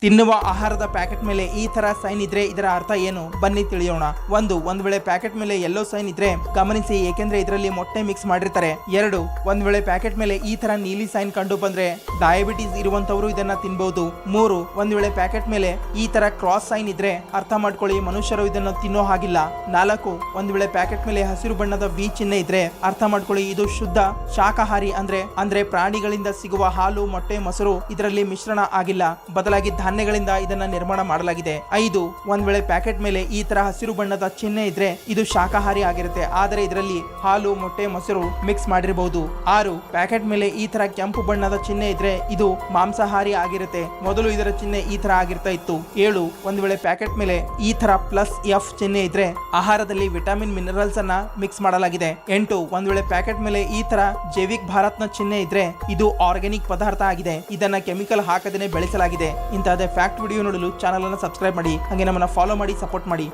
ತಿನ್ನುವ ಆಹಾರದ ಪ್ಯಾಕೆಟ್ ಮೇಲೆ ಈ ತರ ಸೈನ್ ಇದ್ರೆ ಇದರ ಅರ್ಥ ಏನು ಬನ್ನಿ ತಿಳಿಯೋಣ. ಒಂದ್ ವೇಳೆ ಪ್ಯಾಕೆಟ್ ಮೇಲೆ ಯೆಲ್ಲೋ ಸೈನ್ ಇದ್ರೆ ಗಮನಿಸಿ, ಏಕೆಂದ್ರೆ ಇದರಲ್ಲಿ ಮೊಟ್ಟೆ ಮಿಕ್ಸ್ ಮಾಡಿರ್ತಾರೆ. 2 ಒಂದ್ ವೇಳೆ ಪ್ಯಾಕೆಟ್ ಮೇಲೆ ಈ ತರ ನೀಲಿ ಸೈನ್ ಕಂಡು ಬಂದ್ರೆ ಡಯಾಬಿಟಿಸ್ ಇರುವಂತವರು ಇದನ್ನ ತಿನ್ಬಹುದು. 3 ಒಂದ್ ವೇಳೆ ಪ್ಯಾಕೆಟ್ ಮೇಲೆ ಈ ತರ ಕ್ರಾಸ್ ಸೈನ್ ಇದ್ರೆ ಅರ್ಥ ಮಾಡ್ಕೊಳ್ಳಿ, ಮನುಷ್ಯರು ಇದನ್ನು ತಿನ್ನೋ ಹಾಗಿಲ್ಲ. 4 ಒಂದ್ ವೇಳೆ ಪ್ಯಾಕೆಟ್ ಮೇಲೆ ಹಸಿರು ಬಣ್ಣದ ವಿ ಚಿಹ್ನೆ ಇದ್ರೆ ಅರ್ಥ ಮಾಡ್ಕೊಳ್ಳಿ, ಇದು ಶುದ್ಧ ಶಾಕಾಹಾರಿ ಅಂದ್ರೆ ಪ್ರಾಣಿಗಳಿಂದ ಸಿಗುವ ಹಾಲು, ಮೊಟ್ಟೆ, ಮೊಸರು ಇದರಲ್ಲಿ ಮಿಶ್ರಣ ಆಗಿಲ್ಲ, ಬದಲಾಗಿ ಧಾನ್ಯಗಳಿಂದ ಇದನ್ನ ನಿರ್ಮಾಣ ಮಾಡಲಾಗಿದೆ. 5 ಒಂದ್ ವೇಳೆ ಪ್ಯಾಕೆಟ್ ಮೇಲೆ ಈ ತರ ಹಸಿರು ಬಣ್ಣದ ಚಿಹ್ನೆ ಇದ್ರೆ ಇದು ಶಾಕಾಹಾರಿ ಆಗಿರುತ್ತೆ, ಆದರೆ ಇದರಲ್ಲಿ ಹಾಲು, ಮೊಟ್ಟೆ, ಮೊಸರು ಮಿಕ್ಸ್ ಮಾಡಿರಬಹುದು. 6 ಪ್ಯಾಕೆಟ್ ಮೇಲೆ ಈ ತರ ಕೆಂಪು ಬಣ್ಣದ ಚಿಹ್ನೆ ಇದ್ರೆ ಇದು ಮಾಂಸಾಹಾರಿ ಆಗಿರುತ್ತೆ, ಮೊದಲು ಇದರ ಚಿಹ್ನೆ ಈ ತರ ಆಗಿರ್ತಾ ಇತ್ತು. 7 ಒಂದ್ ವೇಳೆ ಪ್ಯಾಕೆಟ್ ಮೇಲೆ ಈ ತರ +F ಚಿಹ್ನೆ ಇದ್ರೆ ಆಹಾರದಲ್ಲಿ ವಿಟಮಿನ್ ಮಿನರಲ್ಸ್ ಅನ್ನ ಮಿಕ್ಸ್ ಮಾಡಲಾಗಿದೆ. 8 ಒಂದ್ ವೇಳೆ ಪ್ಯಾಕೆಟ್ ಮೇಲೆ ಈ ತರ ಜೈವಿಕ್ ಭಾರತ್ನ ಚಿಹ್ನೆ ಇದ್ರೆ ಇದು ಆರ್ಗ್ಯಾನಿಕ್ ಪದಾರ್ಥ ಆಗಿದೆ, ಇದನ್ನ ಕೆಮಿಕಲ್ ಹಾಕದೇನೆ ಬೆಳೆಸಲಾಗಿದೆ. ಇಂತಹದೇ ಫ್ಯಾಕ್ಟ್ ವಿಡಿಯೋ ನೋಡಲು ಚಾನಲ್ ಅನ್ನು ಸಬ್ಸ್ಕ್ರೈಬ್ ಮಾಡಿ, ಹಾಗೆ ನಮ್ಮನ್ನ ಫಾಲೋ ಮಾಡಿ, ಸಪೋರ್ಟ್ ಮಾಡಿ.